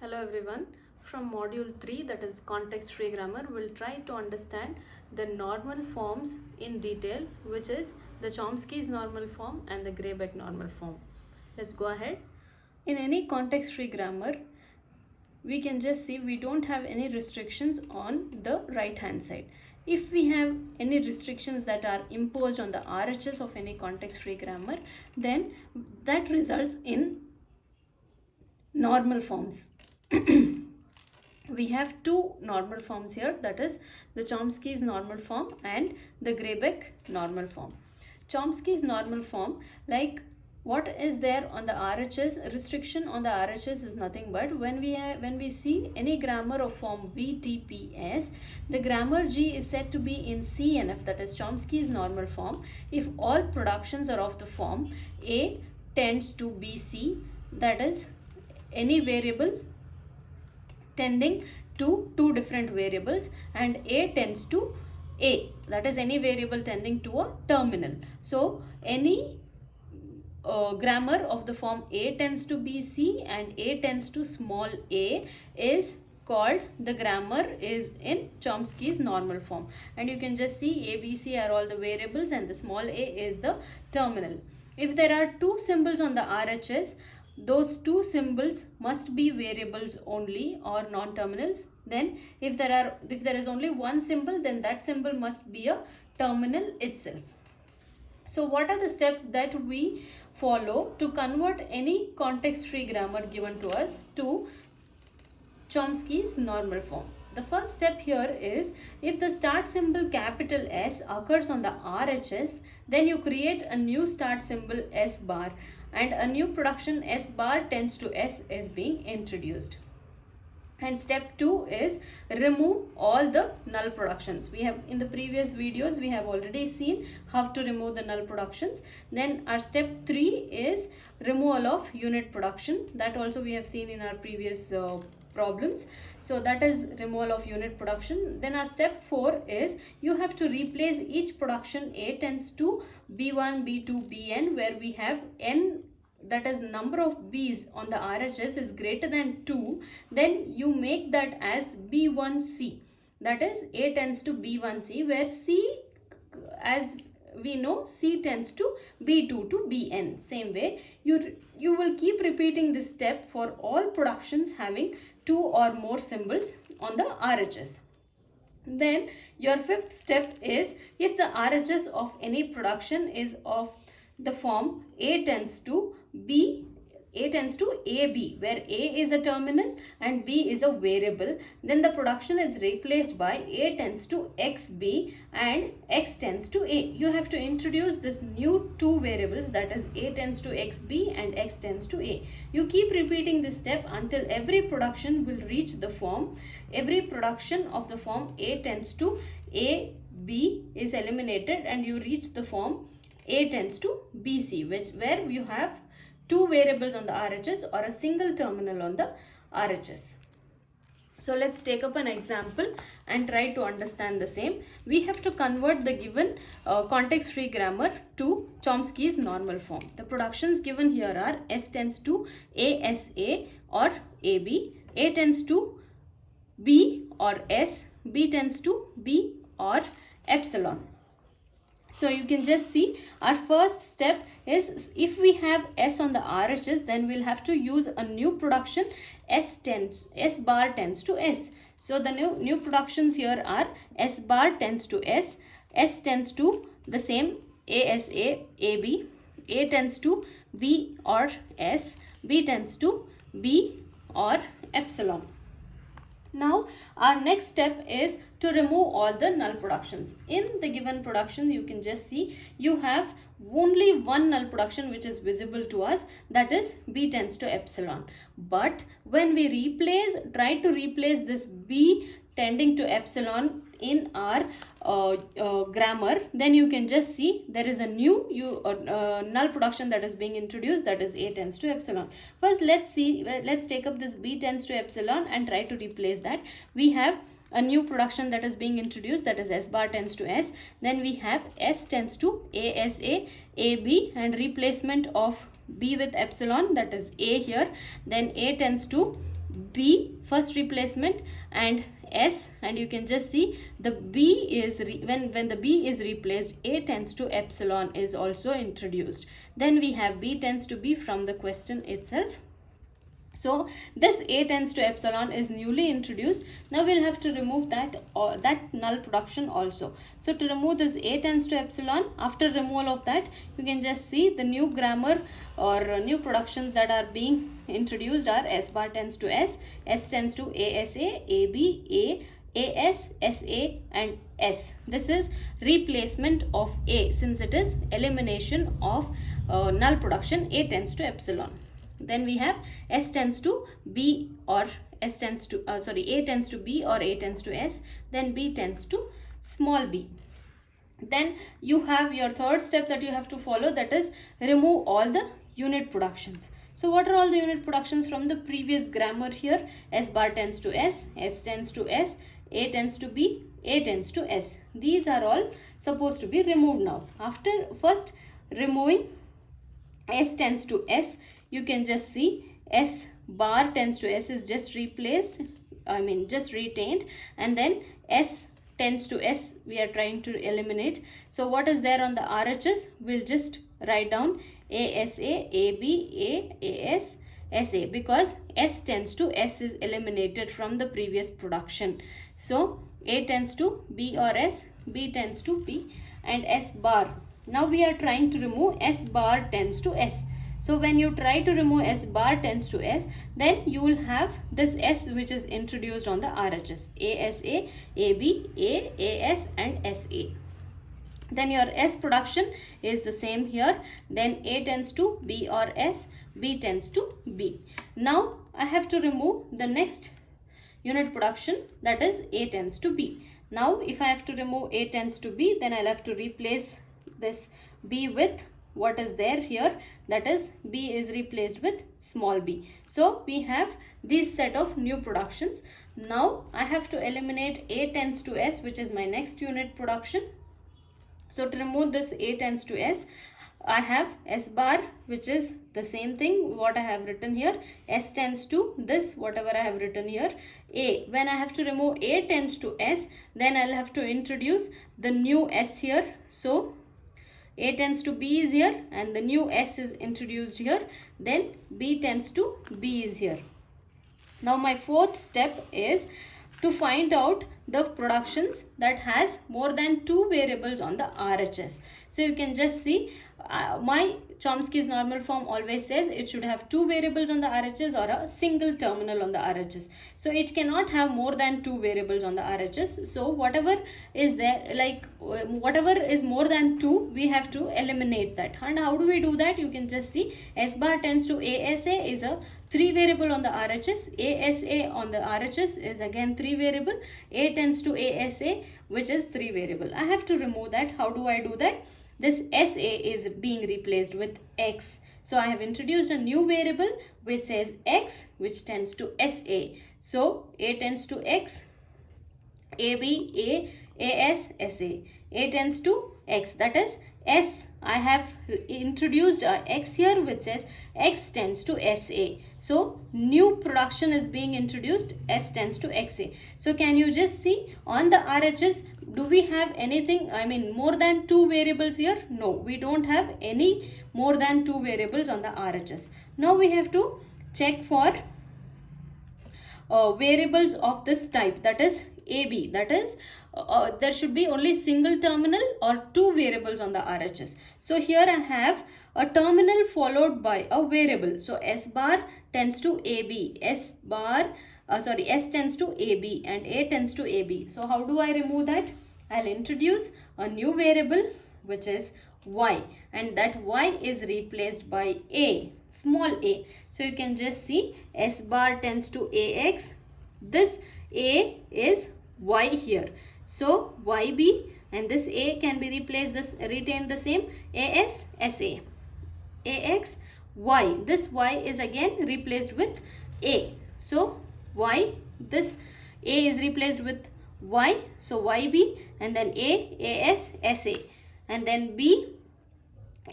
Hello everyone. From module 3, that is context free grammar, we'll try to understand the normal forms in detail, which is the Chomsky's normal form and the Greiback normal form. Let's go ahead. In any context free grammar, we can just see we don't have any restrictions on the right hand side. If we have any restrictions that are imposed on the RHS of any context free grammar, then that results in normal forms. We have two normal forms here, that is the Chomsky's normal form and the Greiback normal form. Chomsky's normal form, like what is there on the RHS, restriction on the RHS is nothing but when we see any grammar of form VTPS, the grammar G is said to be in CNF, that is Chomsky's normal form, if all productions are of the form A tends to BC, that is any variable tending to two different variables, and A tends to A, that is any variable tending to a terminal. So any grammar of the form A tends to BC and A tends to small a is called the grammar is in Chomsky's normal form. And you can just see A, B, C are all the variables and the small a is the terminal. If there are two symbols on the RHS, those two symbols must be variables only or non-terminals. Then if there is only one symbol, then that symbol must be a terminal itself. So what are the steps that we follow to convert any context-free grammar given to us to Chomsky's normal form? The first step here is, if the start symbol capital S occurs on the RHS, then you create a new start symbol S bar and a new production S bar tends to S is being introduced. And step 2 is remove all the null productions. We have in the previous videos we have already seen how to remove the null productions. Then our step 3 is removal of unit production. That also we have seen in our previous problems. So that is removal of unit production. Then our step 4 is you have to replace each production A tends to B1, B2, Bn, where we have n, that is number of B's on the RHS is greater than 2, then you make that as B1C, that is A tends to B1C, where C, as we know, C tends to B2 to Bn. Same way you will keep repeating this step for all productions having 2 or more symbols on the RHS. Then your fifth step is, if the RHS of any production is of the form A tends to AB, where A is a terminal and B is a variable, then the production is replaced by A tends to XB and X tends to A. You have to introduce this new two variables, that is A tends to XB and X tends to A. You keep repeating this step until every production will reach the form. Every production of the form A tends to AB is eliminated and you reach the form A tends to BC, where you have two variables on the RHS or a single terminal on the RHS. So let's take up an example and try to understand the same. We have to convert the given context-free grammar to Chomsky's normal form. The productions given here are S tends to ASA or AB, A tends to B or S, B tends to B or epsilon. So you can just see our first step is, if we have S on the RHS, then we'll have to use a new production S bar tends to S. So the new productions here are S bar tends to S, S tends to the same ASA, AB, A tends to B or S, B tends to B or epsilon. Now our next step is to remove all the null productions. In the given production, you can just see you have only one null production which is visible to us, that is B tends to epsilon. But when we try to replace this B tending to epsilon in our grammar, then you can just see there is a new null production that is being introduced, that is A tends to epsilon. First let's take up this B tends to epsilon and try to replace that. We have a new production that is being introduced, that is S bar tends to S. Then we have S tends to ASA, AB, and replacement of B with epsilon, that is A here. Then A tends to B first replacement and S, and you can just see the B is when the B is replaced, A tends to epsilon is also introduced. Then we have B tends to B from the question itself. So this A tends to epsilon is newly introduced. Now we'll have to remove that null production also. So to remove this A tends to epsilon, after removal of that, you can just see the new grammar or new productions that are being introduced are S bar tends to S, S tends to ASA, AB, AS, SA and S. This is replacement of A, since it is elimination of null production. A tends to epsilon. Then we have S tends to B or S tends to A tends to B or A tends to S. Then B tends to small b. Then you have your third step that you have to follow, that is remove all the unit productions. So what are all the unit productions from the previous grammar here? S bar tends to S, S tends to S, A tends to B, A tends to S. These are all supposed to be removed now. After first removing S tends to S, you can just see S bar tends to S is just replaced, just retained, and then S tends to S we are trying to eliminate. So what is there on the RHS? We'll just write down ASA, AB, AS, SA, because S tends to S is eliminated from the previous production. So A tends to B or S, B tends to B, and S bar. Now we are trying to remove S bar tends to S. So when you try to remove S bar tends to S, then you will have this S which is introduced on the RHS. ASA, AB, AS and SA. Then your S production is the same here. Then A tends to B or S, B tends to B. Now I have to remove the next unit production, that is A tends to B. Now if I have to remove A tends to B, then I'll have to replace this B with what is there here, that is B is replaced with small b. So we have this set of new productions. Now I have to eliminate A tends to S, which is my next unit production. So to remove this A tends to S, I have S bar, which is the same thing what I have written here. S tends to this, whatever I have written here. A, when I have to remove A tends to S, then I'll have to introduce the new S here. So A tends to B is here and the new S is introduced here. Then B tends to B is here. Now my fourth step is to find out the productions that has more than 2 variables on the RHS. So you can just see my Chomsky's normal form always says it should have 2 variables on the RHS or a single terminal on the RHS. So it cannot have more than 2 variables on the RHS. So whatever is there, like whatever is more than 2, we have to eliminate that. And how do we do that? You can just see S bar tends to ASA is a 3 variable on the RHS. ASA on the RHS is again 3 variable. A tends to ASA, which is 3 variable. I have to remove that. How do I do that? This SA is being replaced with X. So I have introduced a new variable which says X, which tends to SA. So A tends to X, AB, AS, SA. A tends to X, that is S. I have introduced a X here which says X tends to SA. So new production is being introduced, S tends to XA. So can you just see on the RHS, do we have anything, more than 2 variables here? No, we don't have any more than 2 variables on the RHS. Now we have to check for variables of this type, that is AB, that is there should be only single terminal or 2 variables on the RHS. So here I have a terminal followed by a variable. So S bar tends to AB, S tends to AB and A tends to AB. So how do I remove that? I'll introduce a new variable which is Y, and that Y is replaced by A, small a. So you can just see S bar tends to AX. This A is Y here. So YB, and this A can be replaced, this retained the same, AS, SA. AX, Y. This Y is again replaced with A. So Y, this A is replaced with Y. So YB, and then A, AS, SA. And then B,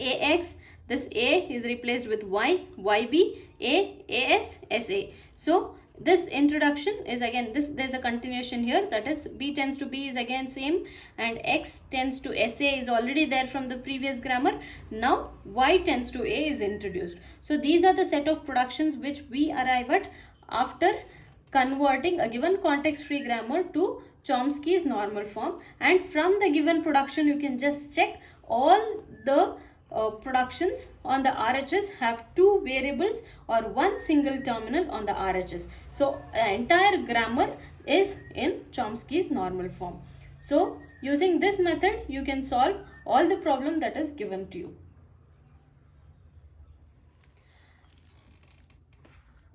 AX, this A is replaced with Y, YB, A, AS, SA. So this introduction is again there's a continuation here, that is B tends to B is again same, and X tends to SA is already there from the previous grammar. Now Y tends to A is introduced. So these are the set of productions which we arrive at after converting a given context-free grammar to Chomsky's normal form. And from the given production you can just check all the productions on the RHS have two variables or one single terminal on the RHS. So the entire grammar is in Chomsky's normal form. So using this method you can solve all the problem that is given to you.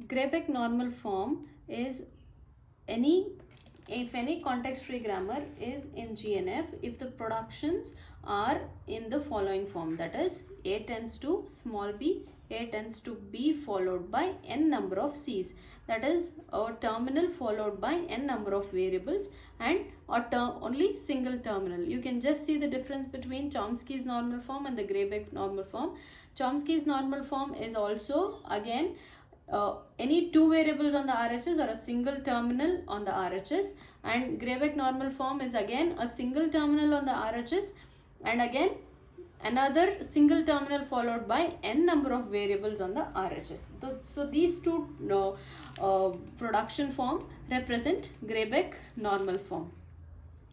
Greiback normal form is if any context-free grammar is in GNF if the productions are in the following form, that is A tends to small b, A tends to b followed by n number of c's, that is a terminal followed by n number of variables and only single terminal. You can just see the difference between Chomsky's normal form and the Greiback normal form. Chomsky's normal form is also again any two variables on the RHS or a single terminal on the RHS, and Greiback normal form is again a single terminal on the RHS and again another single terminal followed by n number of variables on the RHS. So these two production form represent Greiback normal form.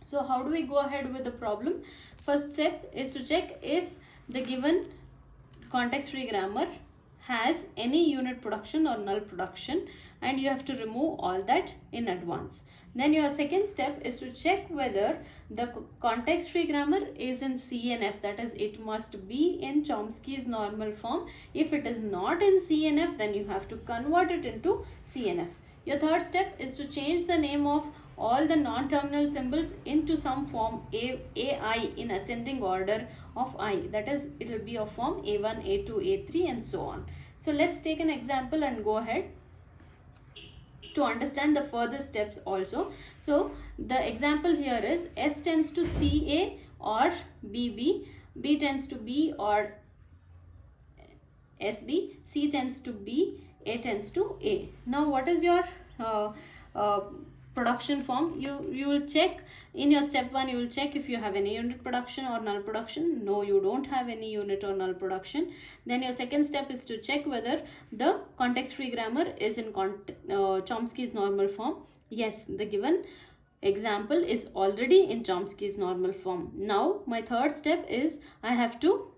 So how do we go ahead with the problem? First step is to check if the given context-free grammar has any unit production or null production, and you have to remove all that in advance. Then your second step is to check whether the context-free grammar is in CNF, that is it must be in Chomsky's normal form. If it is not in CNF, then you have to convert it into CNF. Your third step is to change the name of all the non-terminal symbols into some form AI in ascending order of I, that is it will be of form A1, A2, A3 and so on. So let's take an example and go ahead to understand the further steps also. So the example here is S tends to CA or BB, B tends to B or SB, C tends to B, A tends to A. Now what is your production form? You will check in your step 1, you will check if you have any unit production or null production. No, you don't have any unit or null production. Then your second step is to check whether the context-free grammar is in Chomsky's normal form. Yes, the given example is already in Chomsky's normal form. Now my third step is I have to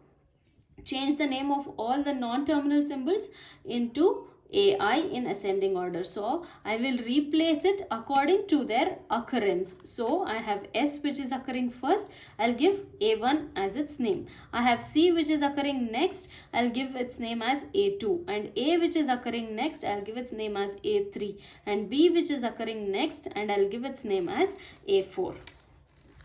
change the name of all the non-terminal symbols into AI in ascending order. So I will replace it according to their occurrence. So I have S which is occurring first, I'll give A1 as its name. I have C which is occurring next, I'll give its name as A2, and A which is occurring next, I'll give its name as A3, and B which is occurring next and I'll give its name as A4.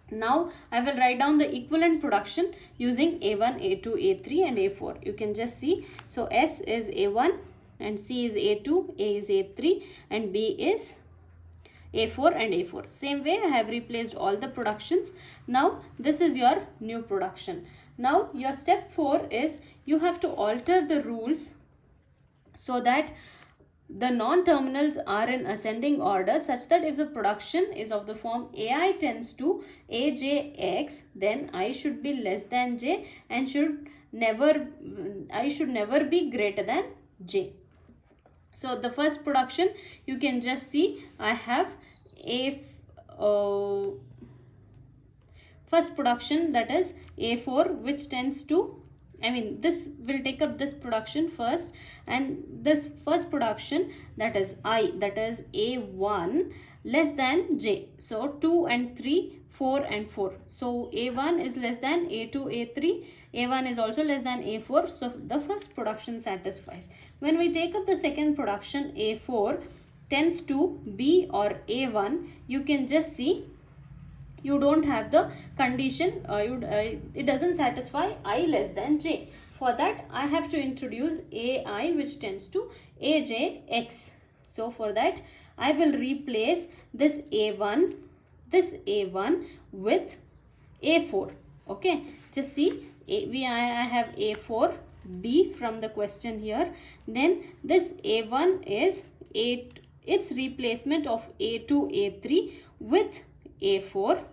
Now I will write down the equivalent production using A1, A2, A3 and A4. You can just see. So S is A1 and C is A2, A is A3 and B is A4 and A4. Same way I have replaced all the productions. Now this is your new production. Now your step 4 is you have to alter the rules so that the non-terminals are in ascending order, such that if the production is of the form AI tends to AJX, then I should be less than J and I should never be greater than J. So the first production you can just see I have first production, that is A4, which tends to this will take up this production first, and this first production, that is I, that is A1 less than J. So 2 and 3, 4 and 4. So A1 is less than A2, A3. A1 is also less than A4. So the first production satisfies. When we take up the second production, A4 tends to B or A1, you can just see you don't have the condition, it doesn't satisfy I less than J. For that I have to introduce AI which tends to AJX. So for that I will replace this A1 with A4. Okay, just see I have A4 B from the question here. Then this A1 is its replacement of A2, A3 with A4.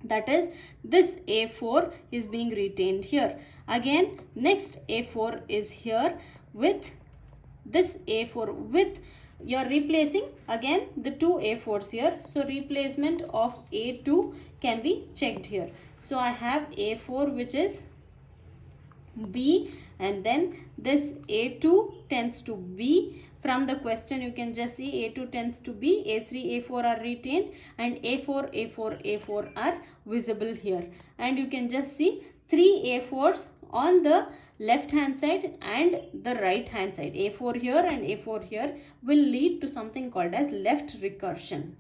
That is, this A4 is being retained here. Again, next A4 is here with this A4, with you're replacing again the two A4s here. So replacement of A2 can be checked here. So I have A4 which is B, and then this A2 tends to B. From the question you can just see A2 tends to B, A3, A4 are retained, and A4, A4, A4 are visible here. And you can just see 3 A4s on the left hand side and the right hand side. A4 here and A4 here will lead to something called as left recursion.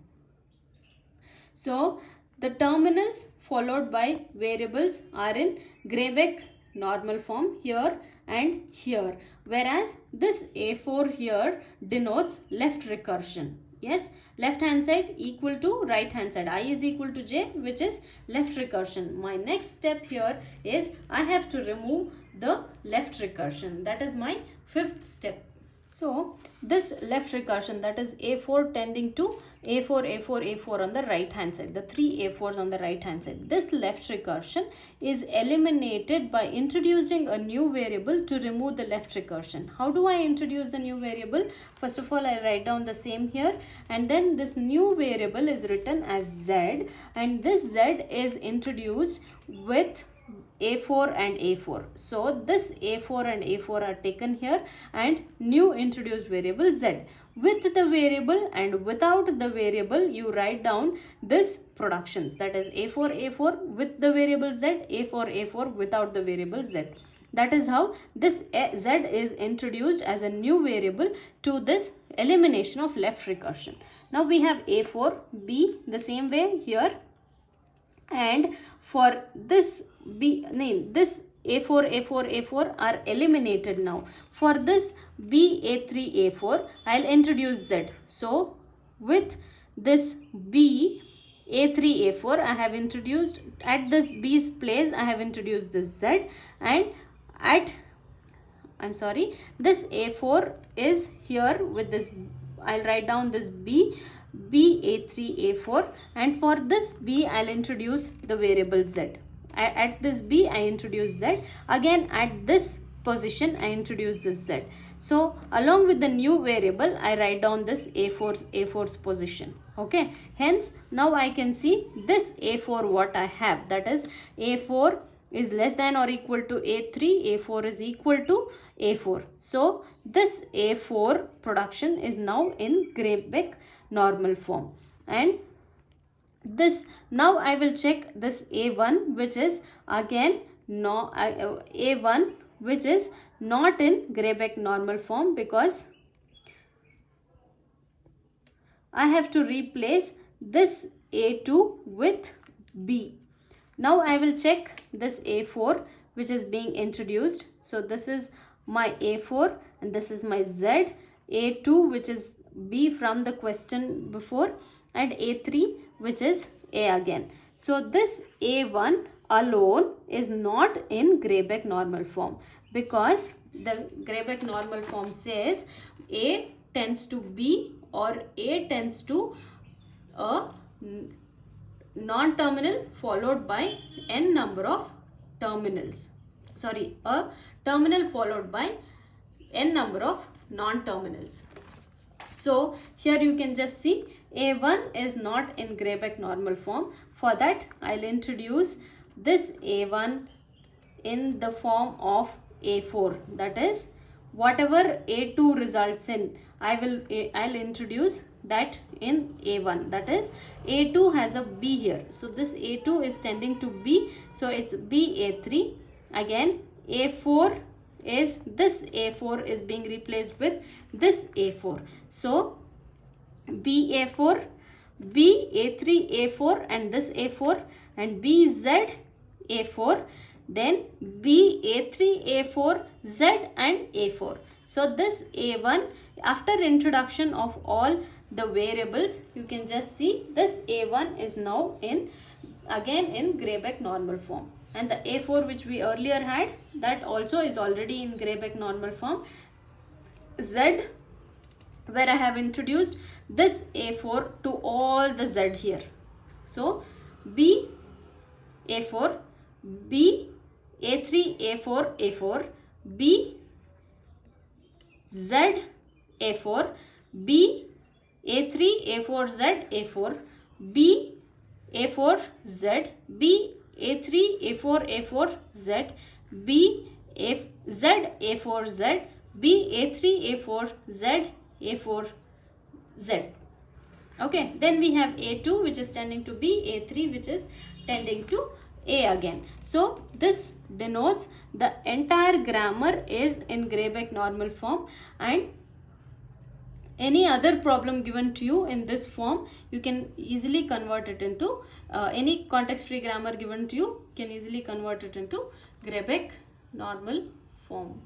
So the terminals followed by variables are in Greiback normal form here and here, whereas this A4 here denotes left recursion. Yes, left hand side equal to right hand side, I is equal to j, which is left recursion. My next step here is I have to remove the left recursion. That is my fifth step. So this left recursion, that is A4 tending to A4, A4, A4 on the right hand side, the 3 A4s on the right hand side. This left recursion is eliminated by introducing a new variable to remove the left recursion. How do I introduce the new variable? First of all, I write down the same here, and then this new variable is written as Z, and this Z is introduced with A4 and A4. So this A4 and A4 are taken here, and new introduced variable Z. With the variable and without the variable, you write down this productions, that is A4, A4 with the variable Z, A4, A4 without the variable Z. That is how this Z is introduced as a new variable to this elimination of left recursion. Now we have A4, B the same way here, and for this this A4, A4, A4 are eliminated now. For this B, A3, A4, I'll introduce Z. So with this B, A3, A4, I have introduced, at this B's place, I have introduced this Z, and at, this A4 is here with this, I'll write down this B, A3, A4, and for this B, I'll introduce the variable Z. At this B, I introduce Z. Again, at this position, I introduce this Z. So along with the new variable, I write down this A4's position. Okay. Hence, now I can see this A4 what I have. That is, A4 is less than or equal to A3. A4 is equal to A4. So this A4 production is now in Greiback normal form. And this, now I will check this A1, which is again A1 which is not in Greiback normal form, because I have to replace this A2 with B. Now I will check this A4 which is being introduced. So this is my A4 and this is my Z. A2 which is B from the question before, and A3 which is A again. So this A1 alone is not in Greiback normal form, because the Greiback normal form says A tends to B or A tends to a non-terminal followed by n number of terminals. Sorry, a terminal followed by n number of non-terminals. So here you can just see A1 is not in Greiback normal form. For that, I'll introduce this A1 in the form of A4. That is, whatever A2 results in, I'll introduce that in A1. That is, A2 has a B here. So this A2 is tending to B. So it's B, A3. Again, A4 is, this A4 is being replaced with this A4. So BA4, BA3, A4 and this A4, and BZ A4, then BA3, A4, Z and A4. So this A1, after introduction of all the variables, you can just see this A1 is now again in Greiback normal form. And the A4 which we earlier had, that also is already in Greiback normal form. Z where I have introduced this A4 to all the Z here. So B A4, B A3 A4 A4, B Z A4, B A3 A4 Z A4, B A4 Z, B A3 A4 A4 Z, B Z A4 Z, B A3 A4 Z A4 Z. Okay, then we have A2 which is tending to B, A3 which is tending to A again. So this denotes the entire grammar is in Greiback normal form, and any other problem given to you in this form, you can easily convert it into any context-free grammar given to you, can easily convert it into Greiback normal form.